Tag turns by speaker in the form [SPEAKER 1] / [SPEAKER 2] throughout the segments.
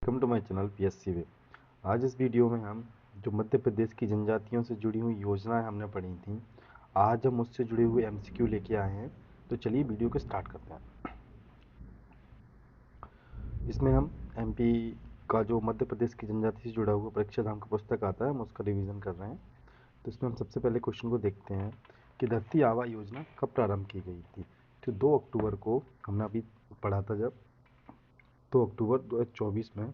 [SPEAKER 1] Welcome to my channel PSC way. आज इस video में हम जो मध्य प्रदेश की जनजातियों से जुड़ी हुई योजनाएं हमने पढ़ी थी, आज हम उससे जुड़े हुए एमसीक्यू लेके आए हैं। तो चलिए वीडियो को स्टार्ट करते हैं। इसमें हम एमपी का जो मध्य प्रदेश की जनजाति से जुड़ा हुआ परीक्षा धाम का पुस्तक आता है, हम उसका रिवीजन कर रहे हैं। तो इसमें हम सबसे पहले क्वेश्चन को देखते हैं कि धरती आबा योजना कब प्रारंभ की गई थी। तो 2 अक्टूबर को हमने अभी पढ़ा था, जब 2 अक्टूबर 2024 में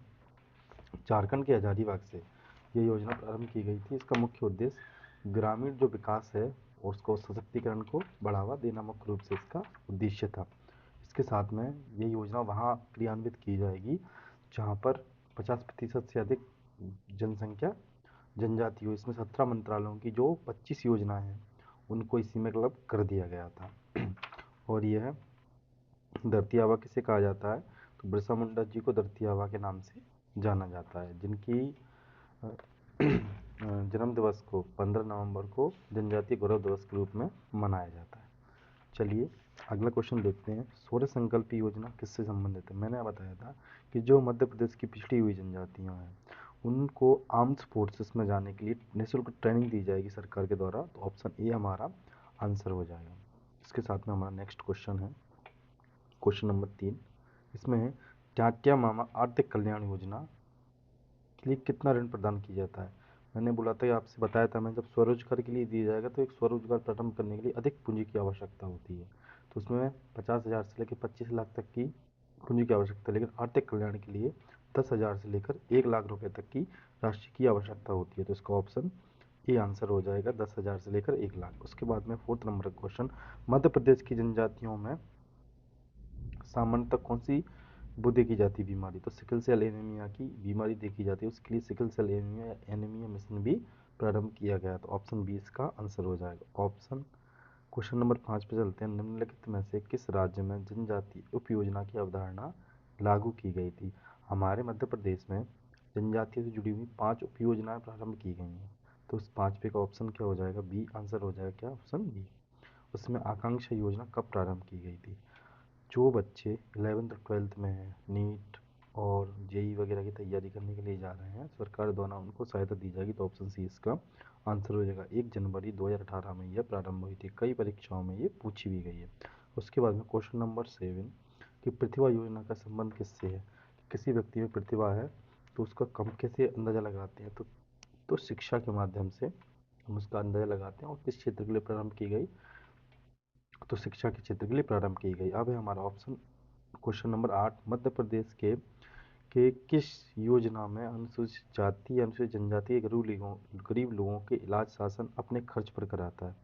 [SPEAKER 1] झारखंड के हजारीबाग से ये योजना प्रारंभ की गई थी। इसका मुख्य उद्देश्य ग्रामीण जो विकास है और उसको सशक्तिकरण को बढ़ावा देना मुख्य रूप से इसका उद्देश्य था। इसके साथ में ये योजना वहाँ क्रियान्वित की जाएगी जहाँ पर 50% से अधिक जनसंख्या जनजाति हो। इसमें 17 मंत्रालयों की जो 25 योजनाएं हैं उनको इसी में क्लब कर दिया गया था। और यह धरती आबा किसे कहा जाता है, तो बिरसा मुंडा जी को धरती आबा के नाम से जाना जाता है, जिनकी जन्म दिवस को 15 नवंबर को जनजातीय गौरव दिवस के रूप में मनाया जाता है। चलिए अगला क्वेश्चन देखते हैं। सौर संकल्प योजना किससे संबंधित है। मैंने बताया था कि जो मध्य प्रदेश की पिछड़ी हुई जनजातियां हैं उनको आर्म्ड फोर्सेस में जाने के लिए निःशुल्क ट्रेनिंग दी जाएगी सरकार के द्वारा। तो ऑप्शन ए हमारा आंसर हो जाएगा। इसके साथ में हमारा नेक्स्ट क्वेश्चन है क्वेश्चन नंबर 3। इसमें है टाटिया मामा आर्थिक कल्याण योजना के लिए कितना ऋण प्रदान किया जाता है। मैंने बोला था, आपसे बताया था मैं, जब स्वरोजगार के लिए दिया जाएगा तो एक स्वरोजगार प्रारंभ करने के लिए अधिक पूंजी की आवश्यकता होती है। तो उसमें 50,000 से लेकर 25 लाख तक की पूंजी की आवश्यकता है, लेकिन आर्थिक कल्याण के लिए 10,000 से लेकर 1 लाख रुपए तक की राशि की आवश्यकता होती है। तो इसका ऑप्शन ए आंसर हो जाएगा, 10,000 से लेकर 1 लाख। उसके बाद में 4th नंबर का क्वेश्चन, मध्य प्रदेश की जनजातियों में सामान्यतः कौन सी वो देखी जाती बीमारी, तो सिकल सेल एनीमिया की बीमारी देखी जाती है। उसके लिए सिकल सेल एनीमिया मिशन भी प्रारंभ किया गया। तो ऑप्शन बी इसका आंसर हो जाएगा। ऑप्शन क्वेश्चन नंबर 5 पे चलते हैं। निम्नलिखित में से किस राज्य में जनजाति उपयोजना की अवधारणा लागू की गई थी। हमारे मध्य प्रदेश में जनजातियों से जुड़ी हुई 5 उपयोजनाएं प्रारंभ की गई हैं। तो उस 5 पे का ऑप्शन क्या हो जाएगा, बी आंसर हो जाएगा। क्या ऑप्शन बी। उसमें आकांक्षा योजना कब प्रारंभ की गई थी। जो बच्चे 11th और 12th में हैं, नीट और जेई वगैरह की तैयारी करने के लिए जा रहे हैं, सरकार द्वारा उनको सहायता दी जाएगी। तो ऑप्शन सी इसका आंसर हो जाएगा। 1 जनवरी 2018 में यह प्रारंभ हुई थी। कई परीक्षाओं में ये पूछी भी गई है। उसके बाद में क्वेश्चन नंबर 7 कि प्रतिभा योजना का संबंध किससे है। किसी व्यक्ति में प्रतिभा है तो उसका कम कैसे अंदाजा लगाते हैं, तो शिक्षा के माध्यम से हम उसका अंदाजा लगाते हैं। और किस क्षेत्र के लिए प्रारंभ की गई, तो शिक्षा के क्षेत्र के लिए प्रारंभ की गई। अब है हमारा option question number 8, Madhya Pradesh के किस योजना में अनुसूचित जाति या अनुसूचित जनजाति के गरीब लोगों के इलाज शासन अपने खर्च पर कराता है।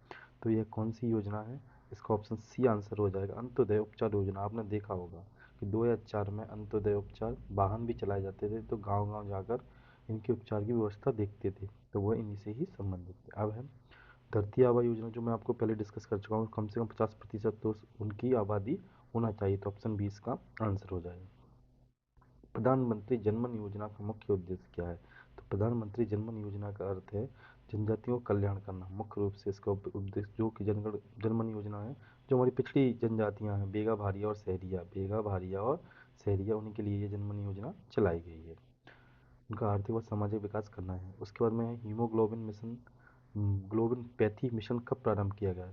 [SPEAKER 1] तो यह कौन सी योजना है, इसका ऑप्शन सी आंसर हो जाएगा। अंत्योदय उपचार योजना। आपने देखा होगा कि 2004 में अंत्योदय उपचार वाहन भी चलाए जाते थे, तो गांव गांव जाकर इनके उपचार की व्यवस्था देखते थे। तो वह इन्हीं से ही संबंधित है। अब है धरती आबा योजना, जो मैं आपको पहले डिस्कस कर चुका हूँ, कम से कम 50% तो उनकी आबादी होना चाहिए। तो ऑप्शन बी इसका आंसर हो जाएगा। प्रधानमंत्री जनमन योजना का मुख्य उद्देश्य क्या है। तो प्रधानमंत्री जनमन योजना का अर्थ है जनजातियों का कल्याण करना। मुख्य रूप से इसका उद्देश्य जो कि जनमन योजना है, जो हमारी पिछड़ी जनजातियां हैं, बेगा भारिया और सहरिया, बेगा भारिया और सहरिया, उन्हीं के लिए ये जनमन योजना चलाई गई है। उनका आर्थिक व सामाजिक विकास करना है। उसके बाद में haemoglobin mission, global pathy mission कब प्रारंभ किया गया।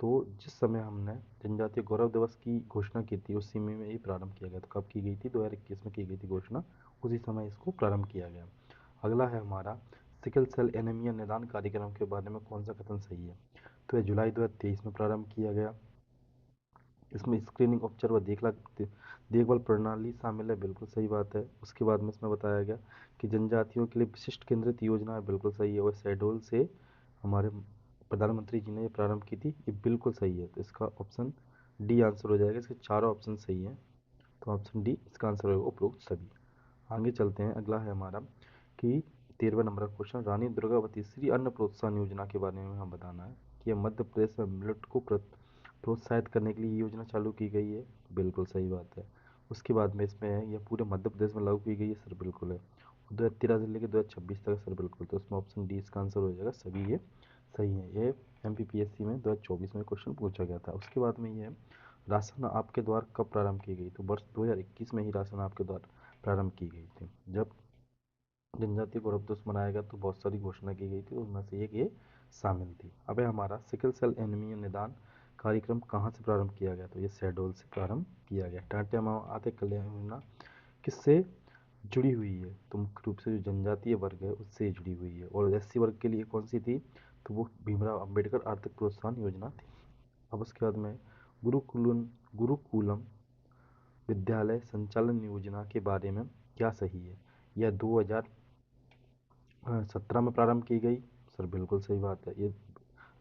[SPEAKER 1] तो जिस समय हमने जनजातीय गौरव दिवस की घोषणा की थी, उस समय में ये प्रारंभ किया गया। तो कब की गई थी, 2021 में की गई थी घोषणा, उसी समय इसको प्रारंभ किया गया। अगला है हमारा सिकल सेल एनीमिया निदान कार्यक्रम के बारे में कौन सा कथन सही है। तो यह जुलाई 2023 में प्रारंभ किया गया। इसमें स्क्रीनिंग उपचार व देखभाल प्रणाली शामिल है, बिल्कुल सही बात है। उसके बाद में इसमें बताया गया कि जनजातियों के लिए विशिष्ट केंद्रित योजना है, बिल्कुल सही है। और शहडोल से हमारे प्रधानमंत्री जी ने ये प्रारंभ की थी, ये बिल्कुल सही है। तो इसका ऑप्शन डी आंसर हो जाएगा। इसके चारों ऑप्शन सही हैं, तो ऑप्शन डी इसका आंसर होगा, उपरोक्त सभी। आगे चलते हैं। अगला है हमारा कि 13वें नंबर का क्वेश्चन, रानी दुर्गावती श्री अन्न प्रोत्साहन योजना के बारे में हम बताना है कि यह मध्य प्रदेश में मिलेट को प्रोत्साहित करने के लिए योजना चालू की गई है, बिल्कुल सही बात है। उसके बाद में इसमें है यह पूरे मध्य प्रदेश में लागू की गई है, सर बिल्कुल है। 2013 से लेकर 2026 तक, सर बिल्कुल। तो उसमें ऑप्शन डी इसका आंसर हो जाएगा, सभी ये सही है। ये एमपीपीएससी में 2024 में क्वेश्चन पूछा गया था। उसके बाद में ये राशन आपके द्वार कब प्रारंभ की गई। तो वर्ष 2021 में ही राशन आपके द्वार प्रारंभ की गई थी? जब जनजातीय गौरव दिवस मनाया गया तो बहुत सारी घोषणा की गई थी, उनमें से एक ये शामिल थी। अब है हमारा सिकल सेल एनीमिया निदान कार्यक्रम कहाँ से प्रारंभ किया गया? तो ये शहडोल से प्रारंभ किया गया। टाटिया मामा आते कल्याण योजना किससे जुड़ी हुई है? तो मुख्य रूप से जो जनजातीय वर्ग है उससे जुड़ी हुई है। और एससी वर्ग के लिए कौन सी थी? तो वो भीमराव अंबेडकर आर्थिक प्रोत्साहन योजना थी। अब उसके बाद में गुरुकुलम विद्यालय संचालन योजना के बारे में क्या सही है? यह 2017 में प्रारंभ की गई। सर बिल्कुल सही बात है। ये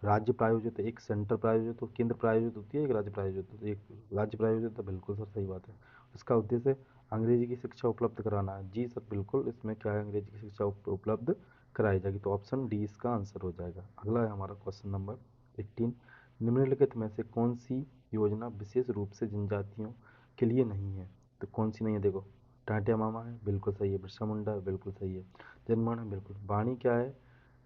[SPEAKER 1] राज्य प्रायोजित है, एक सेंटर प्रायोजित तो केंद्र प्रायोजित होती है, एक राज्य प्रायोजित होती है। एक राज्य प्रायोजित तो बिल्कुल सर सही बात है। इसका उद्देश्य अंग्रेजी की शिक्षा उपलब्ध कराना है। जी सर बिल्कुल, इसमें क्या है, अंग्रेजी की शिक्षा उपलब्ध कराई जाएगी। तो ऑप्शन डी इसका आंसर हो जाएगा। अगला है हमारा क्वेश्चन नंबर 18। निम्नलिखित में से कौन सी योजना विशेष रूप से जनजातियों के लिए नहीं है? तो कौन सी नहीं है? देखो, टाटिया मामा है, बिल्कुल सही है। बिरसा मुंडा है, बिल्कुल सही है। जनगण है, बिल्कुल। वाणी क्या है?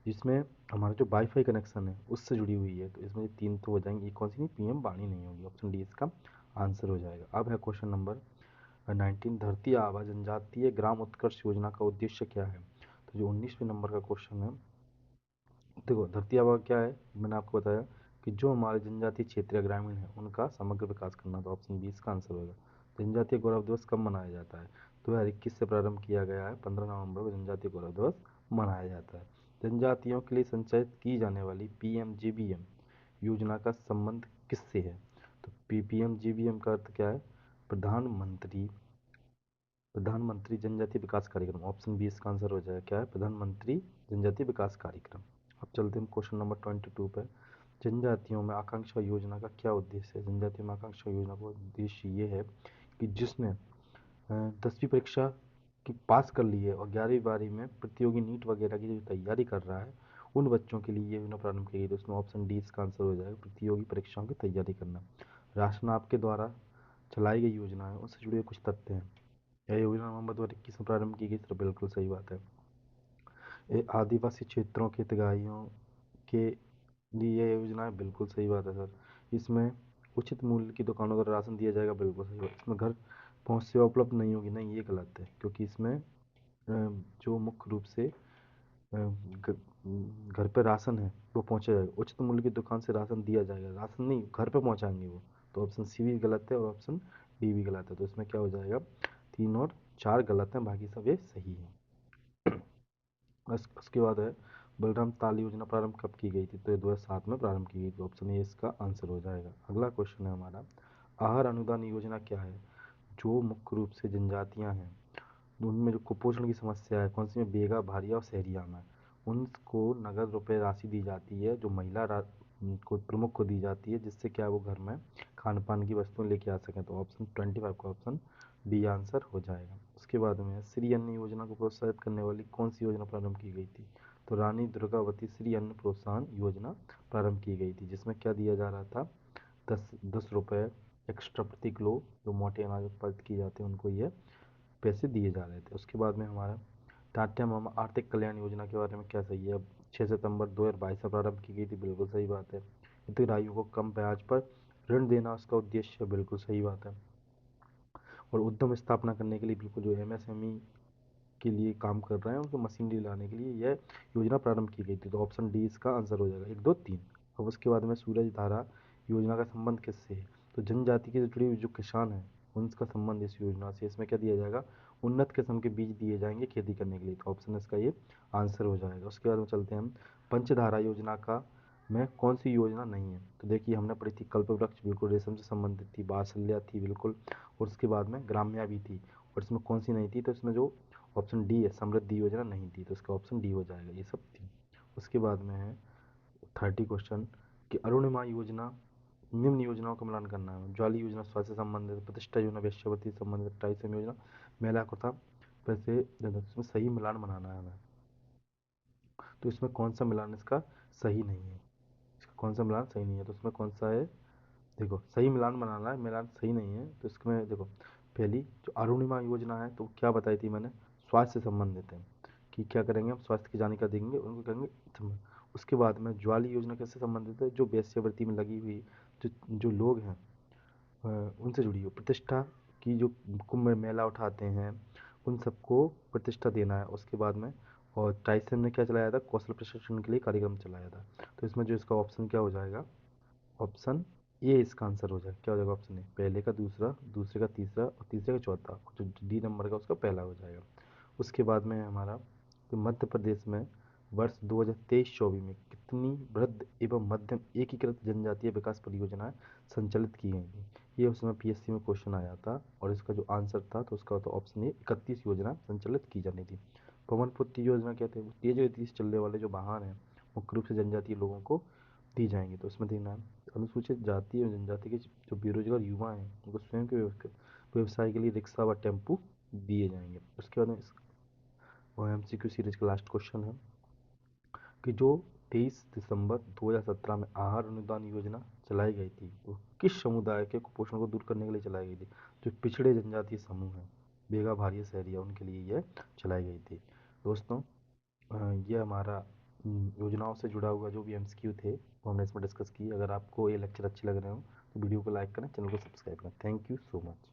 [SPEAKER 1] जिसमें हमारा जो वाईफाई कनेक्शन है उससे जुड़ी हुई है। तो इसमें ये 3 तो हो जाएंगे। ये कौन सी नहीं? पीएम वाणी नहीं होगी। ऑप्शन डी इसका आंसर हो जाएगा। अब है क्वेश्चन नंबर 19। धरती आबा जनजातीय ग्राम उत्कर्ष योजना का उद्देश्य क्या है? तो जो 19वें नंबर का क्वेश्चन है, देखो धरती आबा क्या है, मैंने आपको बताया कि जो हमारे जनजातीय क्षेत्र या ग्रामीण है उनका समग्र विकास करना। तो ऑप्शन बी इसका आंसर होगा। जनजातीय गौरव दिवस कब मनाया जाता है? 2021 से प्रारंभ किया गया है। 15 नवंबर को जनजातीय गौरव दिवस मनाया जाता है। जनजातियों के लिए संचालित की जाने वाली पीएमजीबीएम योजना का संबंध किससे है? तो पीएमजीबीएम का अर्थ क्या है? प्रधानमंत्री प्रधानमंत्री जनजातीय विकास कार्यक्रम। ऑप्शन बी इसका आंसर हो जाएगा। क्या है? प्रधानमंत्री जनजातीय विकास कार्यक्रम। अब चलते हैं क्वेश्चन नंबर 22 पे। जनजातियों में आकांक्षा योजना का क्या उद्देश्य है? जनजातियों में आकांक्षा योजना का उद्देश्य ये है कि जिसने 10वीं परीक्षा की पास कर ली है और 11वीं बारहवीं में प्रतियोगी नीट वगैरह की जो तैयारी कर रहा है उन बच्चों के लिए ये योजना प्रारंभ की गई। तो उसमें ऑप्शन डी इसका आंसर हो जाएगा। प्रतियोगी परीक्षाओं की तैयारी करना। राष्ट्र आपके द्वारा चलाई गई योजना है, उससे जुड़े कुछ तथ्य हैं। यह योजना नवंबर 2021 में प्रारंभ की गई। तो बिल्कुल सही बात है। ये आदिवासी क्षेत्रों के हितग्राहियों के लिए यह योजना है। बिल्कुल सही बात है सर। इसमें उचित मूल्य की दुकानों पर राशन दिया जाएगा। बिल्कुल सही बात। इसमें घर पहुंच सेवा उपलब्ध नहीं होगी। नहीं, ये गलत है, क्योंकि इसमें जो मुख्य रूप से घर पे राशन है वो पहुंचा जाएगा। उचित मूल्य की दुकान से राशन दिया जाएगा, राशन नहीं घर पे पहुंचाएंगे वो। तो ऑप्शन सी भी गलत है और ऑप्शन डी भी गलत है। तो इसमें क्या हो जाएगा? 3 और 4 गलत हैं, बाकी सब ये सही है। उसके बाद है बलराम ताल योजना प्रारंभ कब की गई थी? तो ये 2007 में प्रारंभ की गई थी। ऑप्शन ए इसका आंसर हो जाएगा। अगला क्वेश्चन है हमारा, आहार अनुदान योजना क्या है? जो मुख्य रूप से जनजातियां हैं उनमें जो कुपोषण की समस्या है, कौन सी में? बेगा, भारिया और सहरिया में। उनको नगद रुपए राशि दी जाती है जो महिला को प्रमुख को दी जाती है, जिससे क्या वो घर में खान पान की वस्तुएं लेके आ सकें। तो ऑप्शन 25 का ऑप्शन डी आंसर हो जाएगा। उसके बाद में श्री अन्न योजना को प्रोत्साहित करने वाली कौन सी योजना प्रारंभ की गई थी? तो रानी दुर्गावती श्री अन्न प्रोत्साहन योजना प्रारंभ की गई थी, जिसमें क्या दिया जा रहा था? 10 रुपये एक्स्ट्रा प्रति किलो जो मोटे अनाज उत्पादित किए जाते हैं उनको ये पैसे दिए जा रहे थे। उसके बाद में हमारा टाटिया मामा आर्थिक कल्याण योजना के बारे में क्या सही है? 6 सितंबर 2022 से प्रारंभ की गई थी। बिल्कुल सही बात है। हितग्राहियों को कम ब्याज पर ऋण देना उसका उद्देश्य है। बिल्कुल सही बात है। और उद्यम स्थापना करने के लिए बिल्कुल जो एमएसएमई के लिए काम कर रहे हैं उनको मशीनरी लाने के लिए यह योजना प्रारंभ की गई थी। तो ऑप्शन डी इसका आंसर हो जाएगा। 1, 2, 3। अब उसके बाद में सूरज धारा योजना का संबंध किससे है? तो जनजाति के जुड़े हुए जो किसान हैं उनका संबंध इस योजना से। इसमें क्या दिया जाएगा? उन्नत किस्म के बीज दिए जाएंगे खेती करने के लिए। तो ऑप्शन इसका ये आंसर हो जाएगा। उसके बाद में चलते हैं हम पंचधारा योजना का में कौन सी योजना नहीं है? तो देखिए हमने पढ़ी थी कल्पवृक्ष, बिल्कुल रेशम से संबंधित थी। वात्सल्य थी बिल्कुल, और उसके बाद में ग्राम्या भी थी। और इसमें कौन सी नहीं थी? तो इसमें जो ऑप्शन डी है समृद्धि योजना नहीं थी। तो इसका ऑप्शन डी हो जाएगा। ये सब थी। उसके बाद में है 30 क्वेश्चन कि अरुणिमा योजना निम्न योजनाओं का मिलान करना है। ज्वाली योजना स्वास्थ्य से संबंधित, प्रतिष्ठा योजना वेश्यावृत्ति से संबंधित, ट्राइसम योजना महिला कोटा वैसे इसमें सही मिलान बनाना है हमें। तो इसमें कौन सा मिलान इसका सही नहीं है? इसका कौन सा मिलान सही नहीं है? तो इसमें कौन सा है? देखो सही मिलान बनाना है, मिलान सही नहीं है। तो इसमें देखो पहली जो अरुणिमा योजना है तो क्या बताई थी मैंने? स्वास्थ्य से संबंधित है कि क्या करेंगे हम? स्वास्थ्य की जानकारी देंगे उनको, करेंगे। उसके बाद में ज्वाली योजना कैसे संबंधित है? जो वेश्यावृत्ति में लगी हुई जो लोग हैं उनसे जुड़ी हो। प्रतिष्ठा की जो कुंभ मेला उठाते हैं उन सबको प्रतिष्ठा देना है उसके बाद में। और टाइसन ने क्या चलाया था, कौशल प्रशिक्षण के लिए कार्यक्रम चलाया था। तो इसमें जो इसका ऑप्शन क्या हो जाएगा, ऑप्शन ए इसका आंसर हो जाएगा। क्या हो जाएगा ऑप्शन ए, पहले का दूसरा, दूसरे का तीसरा और तीसरे का चौथा, और जो डी नंबर का उसका पहला हो जाएगा। उसके बाद में है हमारा कि मध्य प्रदेश में वर्ष 2023-24 में कितनी वृद्ध एवं मध्यम एकीकृत जनजातीय विकास परियोजनाएं संचालित की गई थी। ये उस समय पीएससी में क्वेश्चन आया था और इसका जो आंसर था तो उसका तो ऑप्शन ए 31 योजना संचालित की जानी थी। पवनपुत्र योजना क्या थे, वो तेज गति से चलने वाले जो वाहन हैं मुख्य रूप से जनजातीय लोगों को दी जाएंगी। तो इसमें देखना है अनुसूचित जाति और जनजाति के जो बेरोजगार युवा हैं उनको स्वयं के व्यवसाय के लिए रिक्शा व टेम्पू दिए जाएंगे। उसके बाद में और एमसीक्यू सीरीज का लास्ट क्वेश्चन है कि जो 23 दिसंबर 2017 में आहार अनुदान योजना चलाई गई थी वो किस समुदाय के कुपोषण को दूर करने के लिए चलाई गई थी। जो पिछड़े जनजातीय समूह हैं, बेगा भारिया शहरिया, उनके लिए यह चलाई गई थी। दोस्तों ये हमारा योजनाओं से जुड़ा हुआ जो भी एमसीक्यू थे वो हमने इसमें डिस्कस किए। अगर आपको ये लेक्चर अच्छे लग रहे हो तो वीडियो को लाइक करें, चैनल को सब्सक्राइब करें। Thank you so much.